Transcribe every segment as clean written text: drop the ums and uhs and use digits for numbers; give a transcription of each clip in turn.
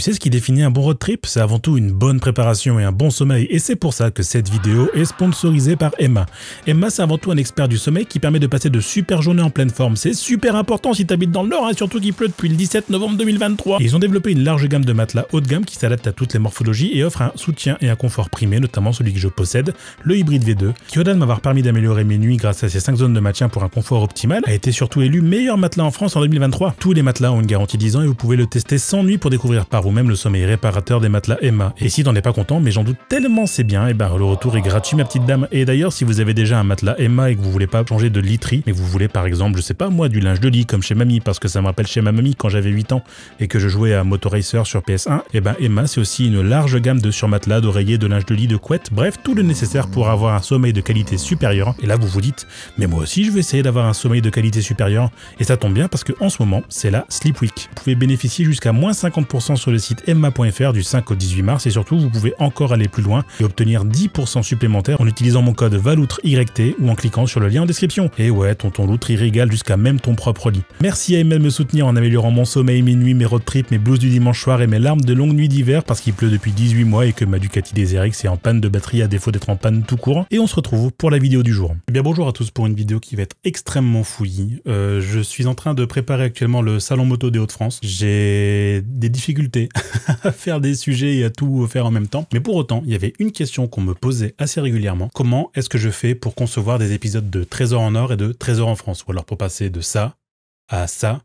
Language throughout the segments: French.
sais ce qui définit un bon road trip? C'est avant tout une bonne préparation et un bon sommeil. Et c'est pour ça que cette vidéo est sponsorisée par Emma. Emma, c'est avant tout un expert du sommeil qui permet de passer de super journées en pleine forme. C'est super important si tu habites dans le Nord, surtout qu'il pleut depuis le 17 novembre 2023. Et ils ont développé une large gamme de matelas haut de gamme qui s'adapte à toutes les morphologies et offre un soutien et un confort primé, notamment celui que je possède, le hybride V2, qui au-delà de m'avoir permis d'améliorer mes nuits grâce à ses 5 zones de maintien pour un confort optimal, a été surtout élu meilleur matelas en France en 2023. Tous les matelas ont une garantie 10 ans et vous pouvez le tester sans nuit pour découvrir par vous-même le sommeil réparateur des matelas Emma. Et si t'en es pas content, mais j'en doute tellement c'est bien, et ben le retour est gratuit ma petite dame. Et d'ailleurs, si vous avez déjà un matelas Emma et que vous voulez pas changer de literie, mais vous voulez par exemple, je sais pas moi, du linge de lit comme chez mamie, parce que ça me rappelle chez ma mamie quand j'avais 8 ans et que je jouais à Motor Racer sur PS1, et ben Emma c'est aussi une large gamme de surmatelas, d'oreillers, de linge de lit, de couettes, bref tout le nécessaire pour avoir un sommeil de qualité supérieure. Et là vous vous dites, mais moi aussi je vais essayer d'avoir un sommeil de qualité supérieure. Et ça tombe bien parce que en ce moment c'est la Sleep Week. Vous pouvez bénéficier jusqu'à moins 50% sur le site emma.fr du 5 au 18 mars et surtout vous pouvez encore aller plus loin et obtenir 10% supplémentaires en utilisant mon code VALOUTREYT ou en cliquant sur le lien en description. Et ouais, tonton Loutre il régale jusqu'à même ton propre lit. Merci à Emma de me soutenir en améliorant mon sommeil, mes nuits, mes road trips, mes blues du dimanche soir et mes larmes de longues nuits d'hiver parce qu'il pleut depuis 18 mois et que ma Ducati DSR-X est en panne de batterie à défaut d'être en panne tout court. Et on se retrouve pour la vidéo du jour. Eh bien bonjour à tous pour une vidéo qui va être extrêmement fouillie. Je suis en train de préparer actuellement le salon moto des Hauts-de-France. J'ai des difficultés à faire des sujets et à tout faire en même temps. Mais pour autant, il y avait une question qu'on me posait assez régulièrement. Comment est-ce que je fais pour concevoir des épisodes de Trésor en Or et de Trésor en France? Ou alors pour passer de ça à ça,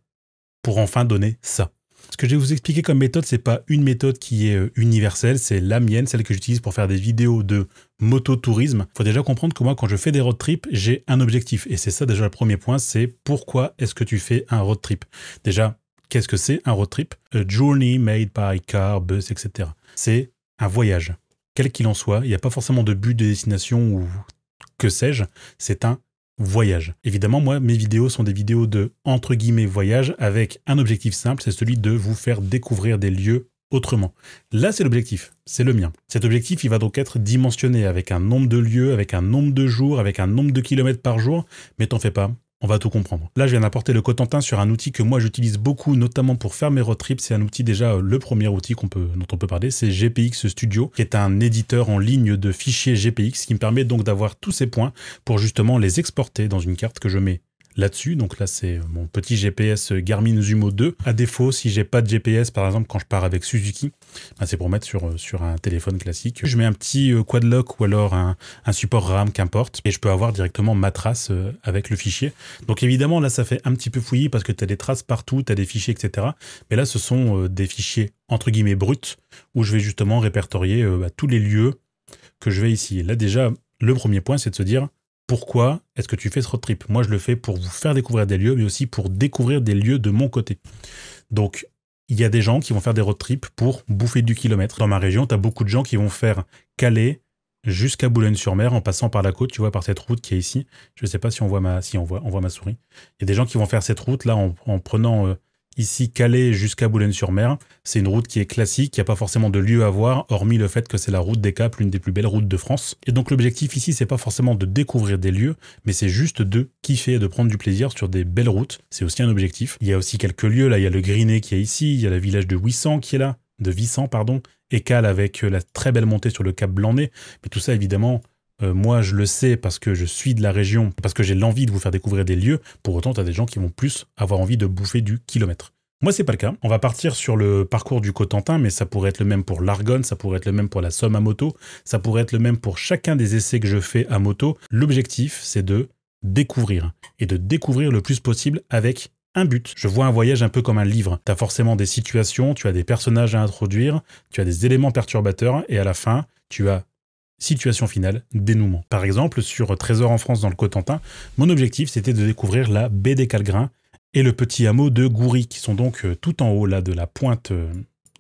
pour enfin donner ça. Ce que je vais vous expliquer comme méthode, c'est pas une méthode qui est universelle, c'est la mienne, celle que j'utilise pour faire des vidéos de mototourisme. Il faut déjà comprendre que moi, quand je fais des road trips, j'ai un objectif. Et c'est ça déjà le premier point, c'est pourquoi est-ce que tu fais un road trip? Déjà, qu'est-ce que c'est un road trip? A journey made by car, bus, etc. C'est un voyage. Quel qu'il en soit, il n'y a pas forcément de but de destination ou que sais-je, c'est un voyage. Évidemment, moi, mes vidéos sont des vidéos de, entre guillemets, voyage avec un objectif simple, c'est celui de vous faire découvrir des lieux autrement. Là, c'est l'objectif, c'est le mien. Cet objectif, il va donc être dimensionné avec un nombre de lieux, avec un nombre de jours, avec un nombre de kilomètres par jour, mais t'en fais pas. On va tout comprendre. Là, je viens d'apporter le Cotentin sur un outil que moi j'utilise beaucoup, notamment pour faire mes road trips. C'est un outil déjà, le premier outil dont on peut parler, c'est GPX Studio, qui est un éditeur en ligne de fichiers GPX, qui me permet donc d'avoir tous ces points pour justement les exporter dans une carte que je mets là-dessus. Donc là, c'est mon petit GPS Garmin Zumo 2. À défaut, si j'ai pas de GPS, par exemple, quand je pars avec Suzuki, c'est pour mettre sur un téléphone classique. Je mets un petit quad lock ou alors un support RAM, qu'importe, et je peux avoir directement ma trace avec le fichier. Donc évidemment, là, ça fait un petit peu fouillis parce que tu as des traces partout, tu as des fichiers, etc. Mais là, ce sont des fichiers, entre guillemets, bruts, où je vais justement répertorier tous les lieux que je vais ici. Et là, déjà, le premier point, c'est de se dire, pourquoi est-ce que tu fais ce road trip? Moi, je le fais pour vous faire découvrir des lieux, mais aussi pour découvrir des lieux de mon côté. Donc, il y a des gens qui vont faire des road trips pour bouffer du kilomètre. Dans ma région, tu as beaucoup de gens qui vont faire Calais jusqu'à Boulogne-sur-Mer en passant par la côte, tu vois, par cette route qui est ici. Je ne sais pas si on voit ma souris. Il y a des gens qui vont faire cette route-là en prenant ici Calais jusqu'à Boulogne-sur-Mer. C'est une route qui est classique, il n'y a pas forcément de lieu à voir, hormis le fait que c'est la route des Caps, l'une des plus belles routes de France. Et donc l'objectif ici, c'est pas forcément de découvrir des lieux, mais c'est juste de kiffer et de prendre du plaisir sur des belles routes. C'est aussi un objectif. Il y a aussi quelques lieux, là il y a le Grinet qui est ici, il y a le village de Wissant qui est là, Écale avec la très belle montée sur le Cap Blanc-Nez. Mais tout ça évidemment, moi je le sais parce que je suis de la région, parce que j'ai l'envie de vous faire découvrir des lieux. Pour autant, tu as des gens qui vont plus avoir envie de bouffer du kilomètre. Moi, c'est pas le cas. On va partir sur le parcours du Cotentin, mais ça pourrait être le même pour l'Argonne, ça pourrait être le même pour la Somme à moto, ça pourrait être le même pour chacun des essais que je fais à moto. L'objectif, c'est de découvrir, et de découvrir le plus possible avec un but. Je vois un voyage un peu comme un livre. Tu as forcément des situations, tu as des personnages à introduire, tu as des éléments perturbateurs, et à la fin, tu as situation finale, dénouement. Par exemple, sur Trésor en France dans le Cotentin, mon objectif, c'était de découvrir la baie des Calgrins et le petit hameau de Goury, qui sont donc tout en haut là de la pointe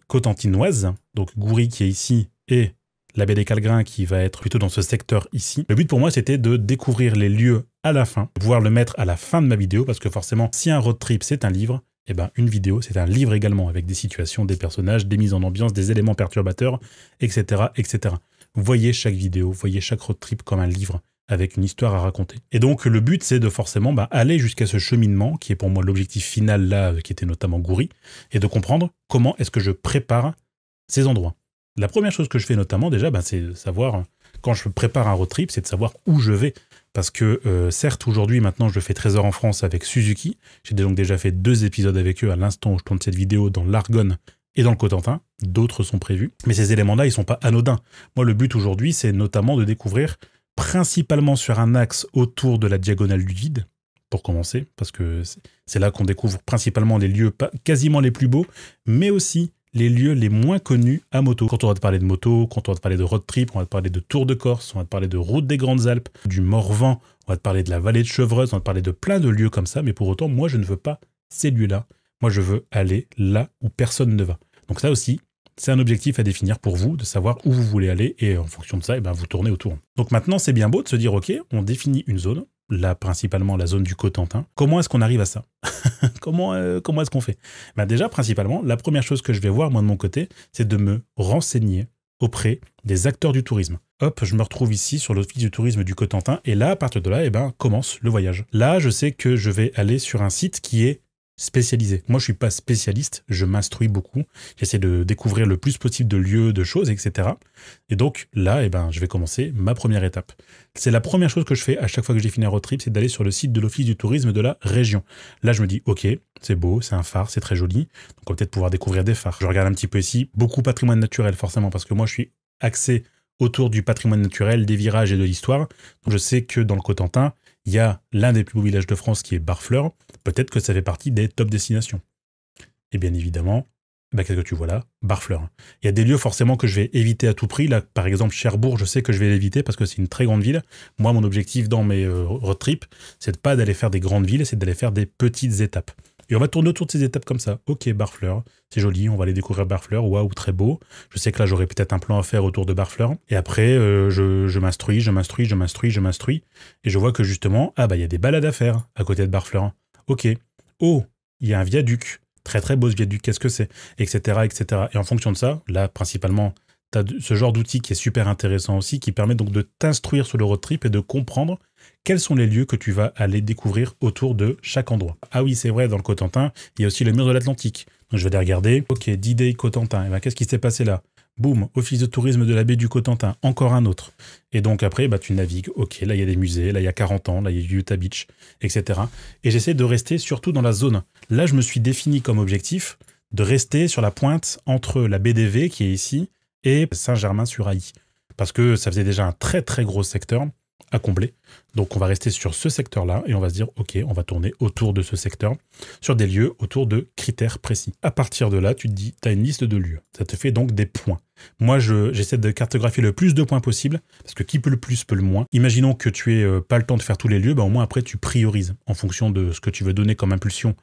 cotentinoise. Donc Goury qui est ici et la baie des Calgrins qui va être plutôt dans ce secteur ici. Le but pour moi, c'était de découvrir les lieux à la fin, de pouvoir le mettre à la fin de ma vidéo, parce que forcément, si un road trip, c'est un livre, et ben une vidéo, c'est un livre également, avec des situations, des personnages, des mises en ambiance, des éléments perturbateurs, etc., etc. Voyez chaque vidéo, voyez chaque road trip comme un livre, avec une histoire à raconter. Et donc le but, c'est de forcément aller jusqu'à ce cheminement, qui est pour moi l'objectif final là, qui était notamment Goury, et de comprendre comment est-ce que je prépare ces endroits. La première chose que je fais notamment déjà, c'est savoir, quand je prépare un road trip, c'est de savoir où je vais. Parce que certes, aujourd'hui, maintenant, je fais Trésor en France avec Suzuki. J'ai donc déjà fait 2 épisodes avec eux à l'instant où je tourne cette vidéo dans l'Argonne et dans le Cotentin. D'autres sont prévus. Mais ces éléments-là, ils sont pas anodins. Moi, le but aujourd'hui, c'est notamment de découvrir, principalement sur un axe autour de la diagonale du vide, pour commencer, parce que c'est là qu'on découvre principalement les lieux quasiment les plus beaux, mais aussi les lieux les moins connus à moto. Quand on va te parler de moto, quand on va te parler de road trip, on va te parler de Tour de Corse, on va te parler de route des Grandes Alpes, du Morvan, on va te parler de la vallée de Chevreuse, on va te parler de plein de lieux comme ça, mais pour autant, moi, je ne veux pas ces lieux-là. Moi, je veux aller là où personne ne va. Donc ça aussi, c'est un objectif à définir pour vous, de savoir où vous voulez aller, et en fonction de ça, vous tournez autour. Donc maintenant, c'est bien beau de se dire, ok, on définit une zone, là principalement la zone du Cotentin. Comment est-ce qu'on arrive à ça? Comment est-ce qu'on fait? Déjà, principalement, la première chose que je vais voir, moi de mon côté, c'est de me renseigner auprès des acteurs du tourisme. Hop, je me retrouve ici sur l'office du tourisme du Cotentin, et là, à partir de là, commence le voyage. Là, je sais que je vais aller sur un site qui est spécialisé. Moi, je suis pas spécialiste, je m'instruis beaucoup. J'essaie de découvrir le plus possible de lieux, de choses, etc. Et donc là, je vais commencer ma première étape. C'est la première chose que je fais à chaque fois que j'ai fini un road trip, c'est d'aller sur le site de l'office du tourisme de la région. Là, je me dis, ok, c'est beau, c'est un phare, c'est très joli. Donc, on va peut-être pouvoir découvrir des phares. Je regarde un petit peu ici, beaucoup patrimoine naturel, forcément, parce que moi, je suis axé autour du patrimoine naturel, des virages et de l'histoire. Donc, je sais que dans le Cotentin, il y a l'un des plus beaux villages de France qui est Barfleur. Peut-être que ça fait partie des top destinations. Et bien évidemment, qu'est-ce que tu vois là? Barfleur. Il y a des lieux forcément que je vais éviter à tout prix. Là, par exemple, Cherbourg, je sais que je vais l'éviter parce que c'est une très grande ville. Moi, mon objectif dans mes road trips, c'est de pas d'aller faire des grandes villes, c'est d'aller faire des petites étapes. Et on va tourner autour de ces étapes comme ça. Ok, Barfleur, c'est joli, on va aller découvrir Barfleur. Waouh, très beau. Je sais que là, j'aurai peut-être un plan à faire autour de Barfleur. Et après, je m'instruis. Et je vois que justement, il y a des balades à faire à côté de Barfleur. Ok. Oh, il y a un viaduc. Très très beau ce viaduc, qu'est-ce que c'est? Etc., etc. Et en fonction de ça, là, principalement, tu as ce genre d'outil qui est super intéressant aussi, qui permet donc de t'instruire sur le road trip et de comprendre quels sont les lieux que tu vas aller découvrir autour de chaque endroit. Ah oui, c'est vrai, dans le Cotentin, il y a aussi le mur de l'Atlantique. Donc je vais aller regarder. Ok, D-Day Cotentin. Et qu'est-ce qui s'est passé là? Boum, office de tourisme de la baie du Cotentin, encore un autre. Et donc après, tu navigues. Ok, là il y a des musées, là il y a 40 ans, là il y a Utah Beach, etc. Et j'essaie de rester surtout dans la zone. Là, je me suis défini comme objectif de rester sur la pointe entre la baie des V, qui est ici, et Saint-Germain-sur-Ailly. Parce que ça faisait déjà un très très gros secteur à combler. Donc on va rester sur ce secteur-là et on va se dire, ok, on va tourner autour de ce secteur, sur des lieux autour de critères précis. À partir de là, tu te dis, tu as une liste de lieux. Ça te fait donc des points. Moi, j'essaie de cartographier le plus de points possible, parce que qui peut le plus peut le moins. Imaginons que tu aies pas le temps de faire tous les lieux, au moins après tu priorises en fonction de ce que tu veux donner comme impulsion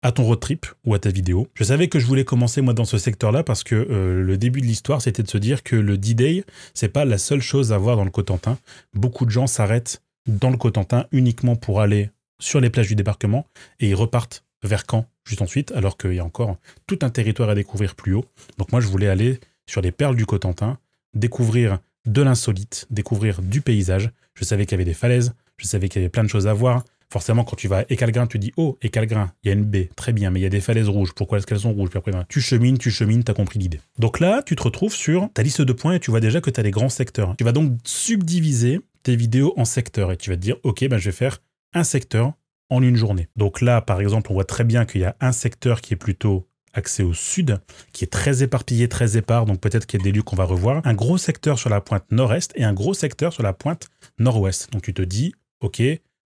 à ton road trip ou à ta vidéo. Je savais que je voulais commencer moi dans ce secteur-là parce que le début de l'histoire, c'était de se dire que le D-Day, c'est pas la seule chose à voir dans le Cotentin. Beaucoup de gens s'arrêtent dans le Cotentin uniquement pour aller sur les plages du débarquement et ils repartent vers Caen juste ensuite, alors qu'il y a encore tout un territoire à découvrir plus haut. Donc moi, je voulais aller sur les perles du Cotentin, découvrir de l'insolite, découvrir du paysage. Je savais qu'il y avait des falaises, je savais qu'il y avait plein de choses à voir. Forcément, quand tu vas à Écalgrin, tu dis « Oh, Écalgrin, il y a une baie, très bien, mais il y a des falaises rouges. Pourquoi est-ce qu'elles sont rouges ?» Puis après, tu chemines, t'as compris l'idée. Donc là, tu te retrouves sur ta liste de points et tu vois déjà que tu as les grands secteurs. Tu vas donc subdiviser tes vidéos en secteurs et tu vas te dire « Ok, je vais faire un secteur en une journée. » Donc là, par exemple, on voit très bien qu'il y a un secteur qui est plutôt axé au sud, qui est très éparpillé, très épars, donc peut-être qu'il y a des lieux qu'on va revoir. Un gros secteur sur la pointe nord-est et un gros secteur sur la pointe nord-ouest. Donc tu te dis « Ok,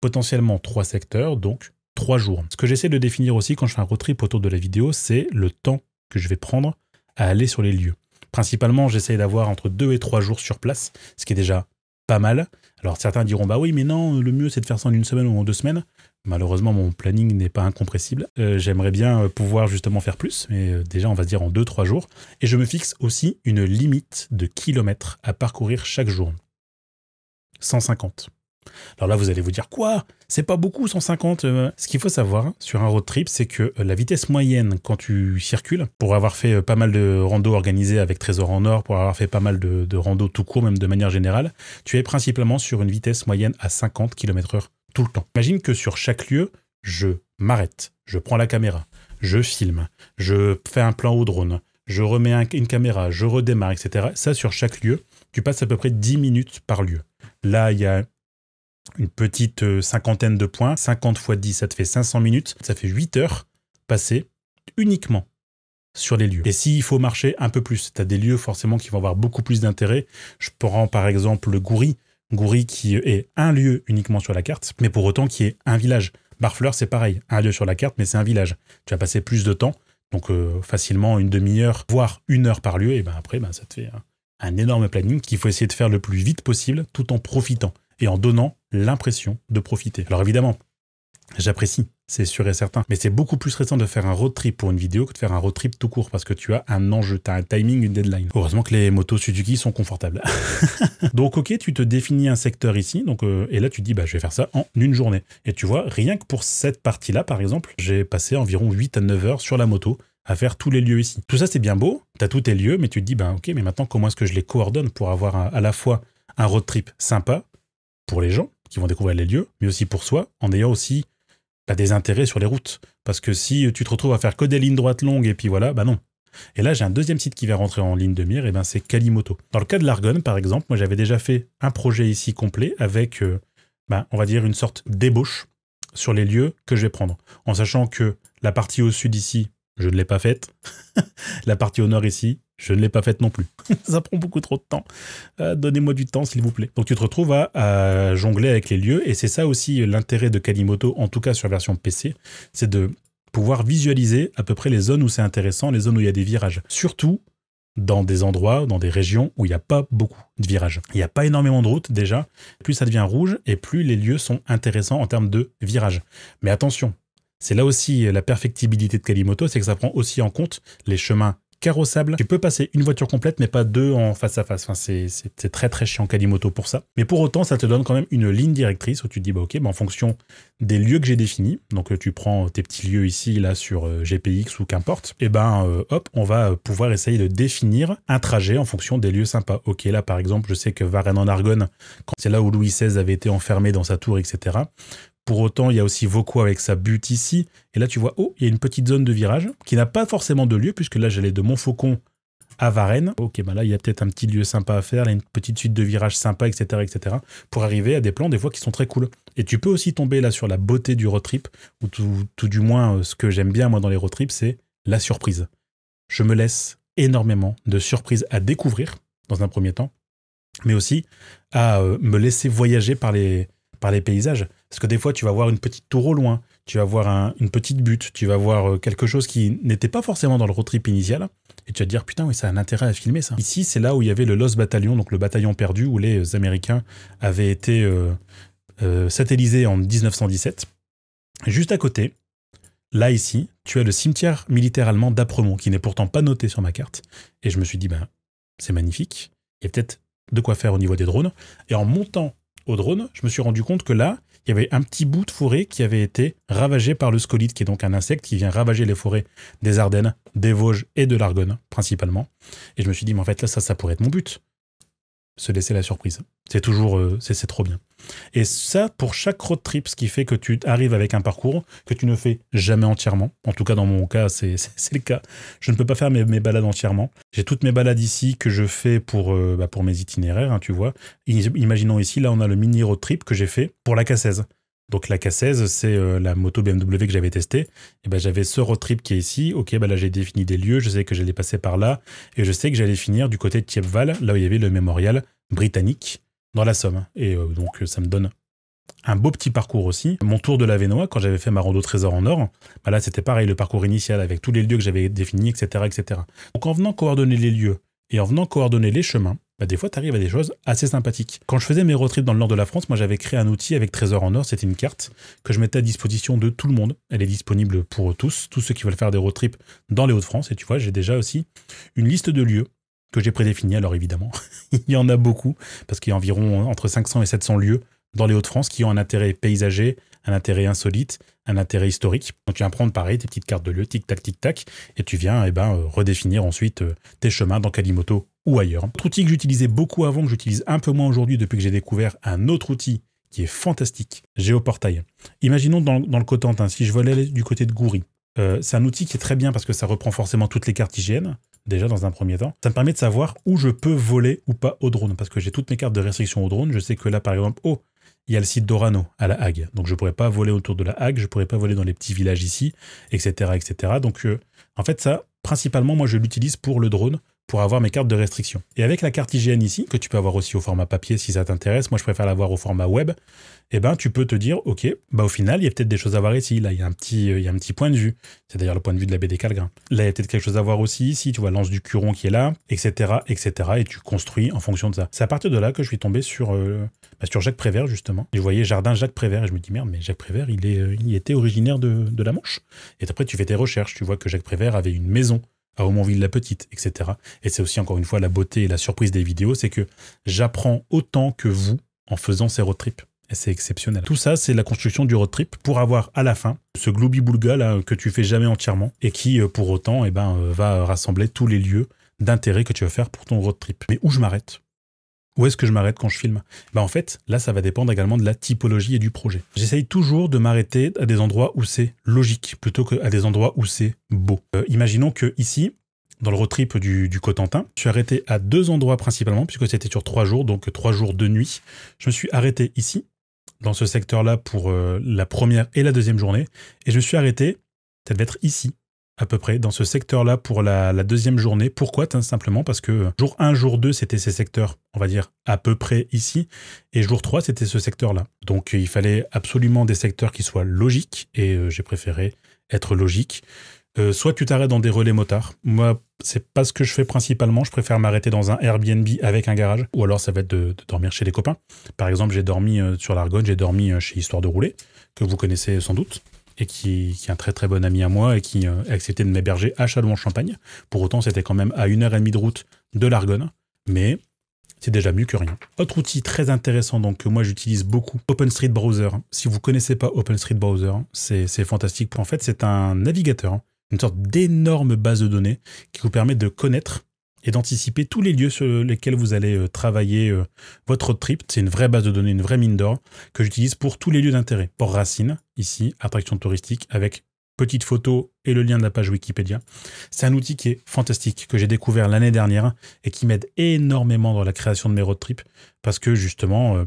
potentiellement 3 secteurs, donc 3 jours. » Ce que j'essaie de définir aussi quand je fais un road trip autour de la vidéo, c'est le temps que je vais prendre à aller sur les lieux. Principalement, j'essaie d'avoir entre 2 et 3 jours sur place, ce qui est déjà pas mal. Alors certains diront, bah oui, mais non, le mieux c'est de faire ça en 1 semaine ou en 2 semaines. Malheureusement, mon planning n'est pas incompressible. J'aimerais bien pouvoir justement faire plus, mais déjà on va se dire en 2-3 jours. Et je me fixe aussi une limite de kilomètres à parcourir chaque jour. 150. Alors là, vous allez vous dire, quoi? C'est pas beaucoup, 150 Ce qu'il faut savoir sur un road trip, c'est que la vitesse moyenne quand tu circules, pour avoir fait pas mal de randos organisés avec Trésor en Or, pour avoir fait pas mal de randos tout court, même de manière générale, tu es principalement sur une vitesse moyenne à 50 km/h tout le temps. Imagine que sur chaque lieu, je m'arrête, je prends la caméra, je filme, je fais un plan au drone, je remets une caméra, je redémarre, etc. Ça, sur chaque lieu, tu passes à peu près 10 minutes par lieu. Là, il y a une petite cinquantaine de points. 50 x 10, ça te fait 500 minutes. Ça fait 8 heures passées uniquement sur les lieux. Et s'il faut marcher un peu plus, tu as des lieux forcément qui vont avoir beaucoup plus d'intérêt. Je prends par exemple le Goury. Goury qui est un lieu uniquement sur la carte, mais pour autant qui est un village. Barfleur, c'est pareil. Un lieu sur la carte, mais c'est un village. Tu vas passer plus de temps. Donc facilement une demi-heure, voire 1 heure par lieu. Et ben après, ça te fait un énorme planning qu'il faut essayer de faire le plus vite possible tout en profitant et en donnant l'impression de profiter. Alors évidemment, j'apprécie, c'est sûr et certain, mais c'est beaucoup plus stressant de faire un road trip pour une vidéo que de faire un road trip tout court parce que tu as un enjeu, tu as un timing, une deadline. Heureusement que les motos Suzuki sont confortables. Donc ok, tu te définis un secteur ici, donc, et là tu te dis je vais faire ça en une journée. Et tu vois, rien que pour cette partie-là par exemple, j'ai passé environ 8 à 9 heures sur la moto à faire tous les lieux ici. Tout ça c'est bien beau, tu as tous tes lieux, mais tu te dis ok, mais maintenant comment est-ce que je les coordonne pour avoir à la fois un road trip sympa pour les gens qui vont découvrir les lieux, mais aussi pour soi, en ayant aussi des intérêts sur les routes. Parce que si tu te retrouves à faire que des lignes droites longues, et puis voilà, non. Et là, j'ai un deuxième site qui va rentrer en ligne de mire, et c'est Kalimoto. Dans le cas de l'Argonne, par exemple, moi j'avais déjà fait un projet ici complet avec, on va dire, une sorte d'ébauche sur les lieux que je vais prendre. En sachant que la partie au sud ici, je ne l'ai pas faite. La partie au nord ici, je ne l'ai pas faite non plus. Ça prend beaucoup trop de temps. Donnez-moi du temps, s'il vous plaît. Donc tu te retrouves à jongler avec les lieux. Et c'est ça aussi l'intérêt de Kalimoto, en tout cas sur version PC, c'est de pouvoir visualiser à peu près les zones où c'est intéressant, les zones où il y a des virages. Surtout dans des endroits, dans des régions où il n'y a pas beaucoup de virages. Il n'y a pas énormément de routes déjà. Plus ça devient rouge et plus les lieux sont intéressants en termes de virages. Mais attention, c'est là aussi la perfectibilité de Kalimoto, c'est que ça prend aussi en compte les chemins carrossables. Tu peux passer une voiture complète, mais pas deux en face à face. Enfin, c'est très très chiant Kalimoto pour ça. Mais pour autant, ça te donne quand même une ligne directrice où tu te dis, ok, en fonction des lieux que j'ai définis, donc tu prends tes petits lieux ici, là, sur GPX ou qu'importe, et hop, on va pouvoir essayer de définir un trajet en fonction des lieux sympas. Ok, là, par exemple, je sais que Varennes en Argonne, c'est là où Louis XVI avait été enfermé dans sa tour, etc. Pour autant, il y a aussi Vauquois avec sa butte ici. Et là, tu vois, il y a une petite zone de virage qui n'a pas forcément de lieu, puisque là, j'allais de Montfaucon à Varennes. Ok, là, il y a peut-être un petit lieu sympa à faire, là, une petite suite de virages sympas, etc., etc., pour arriver à des plans, des fois, qui sont très cool. Et tu peux aussi tomber là sur la beauté du road trip, ou tout du moins, ce que j'aime bien, moi, dans les road trips, c'est la surprise. Je me laisse énormément de surprises à découvrir, dans un premier temps, mais aussi à me laisser voyager par les paysages. Parce que des fois, tu vas voir une petite tour au loin, tu vas voir une petite butte, tu vas voir quelque chose qui n'était pas forcément dans le road trip initial, et tu vas te dire, putain, oui, ça a un intérêt à filmer ça. Ici, c'est là où il y avait le Lost Battalion, donc le bataillon perdu, où les Américains avaient été satellisés en 1917. Juste à côté, là, ici, tu as le cimetière militaire allemand d'Apremont, qui n'est pourtant pas noté sur ma carte. Et je me suis dit, c'est magnifique, il y a peut-être de quoi faire au niveau des drones. Et en montant au drone, je me suis rendu compte que là, il y avait un petit bout de forêt qui avait été ravagé par le scolite, qui est donc un insecte qui vient ravager les forêts des Ardennes, des Vosges et de l'Argonne, principalement. Et je me suis dit, mais en fait, là, ça pourrait être mon but. Se laisser la surprise. C'est toujours, c'est trop bien. Et ça, pour chaque road trip, ce qui fait que tu arrives avec un parcours que tu ne fais jamais entièrement. En tout cas, dans mon cas, c'est le cas. Je ne peux pas faire mes balades entièrement. J'ai toutes mes balades ici que je fais pour mes itinéraires, hein, tu vois. Imaginons ici, là, on a le mini road trip que j'ai fait pour la K16. Donc la K16, c'est la moto BMW que j'avais testée. Et j'avais ce road trip qui est ici. Ok, là j'ai défini des lieux, je sais que j'allais passer par là. Et je sais que j'allais finir du côté de Thiepval, là où il y avait le mémorial britannique dans la Somme. Et donc ça me donne un beau petit parcours aussi. Mon tour de l'Avesnois, quand j'avais fait ma rando trésor en or, là c'était pareil, le parcours initial avec tous les lieux que j'avais définis, etc., etc. Donc en venant coordonner les lieux et en venant coordonner les chemins, des fois, tu arrives à des choses assez sympathiques. Quand je faisais mes road trips dans le nord de la France, moi, j'avais créé un outil avec Trésor en Or. C'était une carte que je mettais à disposition de tout le monde. Elle est disponible pour tous ceux qui veulent faire des road trips dans les Hauts-de-France. Et tu vois, j'ai déjà aussi une liste de lieux que j'ai prédéfinis. Alors évidemment, il y en a beaucoup, parce qu'il y a environ entre 500 et 700 lieux dans les Hauts-de-France qui ont un intérêt paysager, un intérêt insolite, un intérêt historique. Donc tu viens prendre pareil tes petites cartes de lieux, tic-tac, tic-tac, et tu viens redéfinir ensuite tes chemins dans Kalimoto ou ailleurs. Autre outil que j'utilisais beaucoup avant, que j'utilise un peu moins aujourd'hui depuis que j'ai découvert un autre outil qui est fantastique, Géoportail. Imaginons dans le Cotentin, si je veux aller du côté de Goury, c'est un outil qui est très bien parce que ça reprend forcément toutes les cartes IGN, déjà dans un premier temps. Ça me permet de savoir où je peux voler ou pas au drone, parce que j'ai toutes mes cartes de restriction au drone. Je sais que là, par exemple, oh, il y a le site d'Orano à La Hague, donc je ne pourrais pas voler autour de La Hague, je ne pourrais pas voler dans les petits villages ici, etc. etc. Donc en fait ça, principalement, moi je l'utilise pour le drone, pour avoir mes cartes de restriction. Et avec la carte IGN ici, que tu peux avoir aussi au format papier si ça t'intéresse, moi je préfère l'avoir au format web, et ben tu peux te dire, ok, bah au final, il y a peut-être des choses à voir ici, là il y a un petit point de vue, c'est d'ailleurs le point de vue de la BD Calgrin. Là il y a peut-être quelque chose à voir aussi ici, tu vois l'anse du Curon qui est là, etc., etc., et tu construis en fonction de ça. C'est à partir de là que je suis tombé sur Jacques Prévert justement, et je voyais Jardin Jacques Prévert, et je me dis merde, mais Jacques Prévert, il était originaire de la Manche. Et après tu fais tes recherches, tu vois que Jacques Prévert avait une maison à Aumonville-la-Petite, etc. Et c'est aussi encore une fois la beauté et la surprise des vidéos, c'est que j'apprends autant que vous en faisant ces road trips. Et c'est exceptionnel. Tout ça, c'est la construction du road trip pour avoir à la fin ce gloubi-boulga là que tu fais jamais entièrement et qui, pour autant, va rassembler tous les lieux d'intérêt que tu vas faire pour ton road trip. Mais où je m'arrête ? Où est-ce que je m'arrête quand je filme ? En fait, là, ça va dépendre également de la typologie et du projet. J'essaye toujours de m'arrêter à des endroits où c'est logique, plutôt qu'à des endroits où c'est beau. Imaginons que ici, dans le road trip du Cotentin, je suis arrêté à 2 endroits principalement, puisque c'était sur 3 jours, donc 3 jours de nuit. Je me suis arrêté ici, dans ce secteur-là, pour la première et la deuxième journée, et je me suis arrêté, ça devait être ici, à peu près, dans ce secteur-là pour la deuxième journée. Pourquoi ? Tout simplement parce que jour 1, jour 2, c'était ces secteurs, on va dire, à peu près ici, et jour 3, c'était ce secteur-là. Donc il fallait absolument des secteurs qui soient logiques, et j'ai préféré être logique. Soit tu t'arrêtes dans des relais motards. Moi, c'est pas ce que je fais principalement. Je préfère m'arrêter dans un Airbnb avec un garage, ou alors ça va être de dormir chez les copains. Par exemple, j'ai dormi sur l'Argonne, j'ai dormi chez Histoire de rouler, que vous connaissez sans doute, et qui est un très très bon ami à moi et qui a accepté de m'héberger à Châlons-en-Champagne. Pour autant, c'était quand même à 1h30 de route de l'Argonne, mais c'est déjà mieux que rien. Autre outil très intéressant donc, que moi j'utilise beaucoup, OpenStreetBrowser. Si vous ne connaissez pas OpenStreetBrowser, c'est fantastique. En fait, c'est un navigateur, une sorte d'énorme base de données qui vous permet de connaître et d'anticiper tous les lieux sur lesquels vous allez travailler votre road trip. C'est une vraie base de données, une vraie mine d'or que j'utilise pour tous les lieux d'intérêt. Port Racine, ici, attraction touristique, avec petite photo et le lien de la page Wikipédia. C'est un outil qui est fantastique, que j'ai découvert l'année dernière et qui m'aide énormément dans la création de mes road trips parce que justement,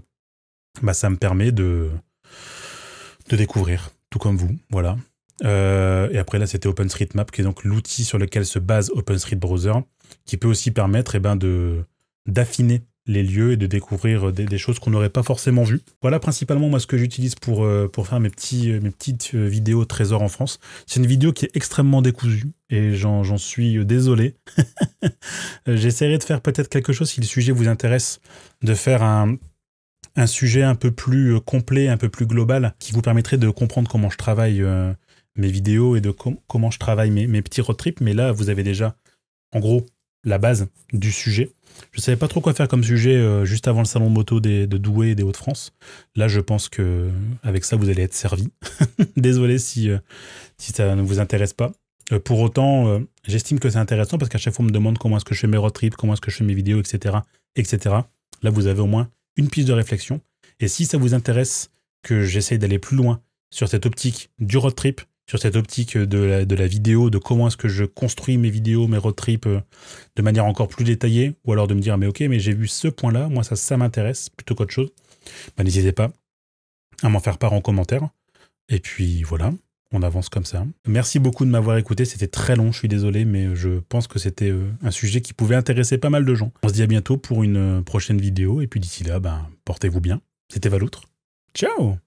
ça me permet de découvrir, tout comme vous, voilà. Et après là, c'était OpenStreetMap, qui est donc l'outil sur lequel se base OpenStreetBrowser, qui peut aussi permettre d'affiner les lieux et de découvrir des choses qu'on n'aurait pas forcément vues. Voilà principalement moi ce que j'utilise pour faire mes petites vidéos trésors en France. C'est une vidéo qui est extrêmement décousue et j'en suis désolé. J'essaierai de faire peut-être quelque chose, si le sujet vous intéresse, de faire un sujet un peu plus complet, un peu plus global, qui vous permettrait de comprendre comment je travaille mes vidéos et de comment je travaille mes petits road trips. Mais là, vous avez déjà, en gros, la base du sujet. Je ne savais pas trop quoi faire comme sujet juste avant le salon de moto de Douai et des Hauts-de-France. Là, je pense qu'avec ça, vous allez être servi. Désolé si ça ne vous intéresse pas. Pour autant, j'estime que c'est intéressant parce qu'à chaque fois, on me demande comment est-ce que je fais mes road trips, comment est-ce que je fais mes vidéos, etc., etc. Là, vous avez au moins une piste de réflexion. Et si ça vous intéresse que j'essaye d'aller plus loin sur cette optique du road trip, sur cette optique de la vidéo, de comment est-ce que je construis mes vidéos, mes road trips de manière encore plus détaillée, ou alors de me dire, mais ok, mais j'ai vu ce point-là, moi ça m'intéresse plutôt qu'autre chose, n'hésitez pas à m'en faire part en commentaire. Et puis voilà, on avance comme ça. Merci beaucoup de m'avoir écouté, c'était très long, je suis désolé, mais je pense que c'était un sujet qui pouvait intéresser pas mal de gens. On se dit à bientôt pour une prochaine vidéo, et puis d'ici là, portez-vous bien. C'était Valoutre. Ciao!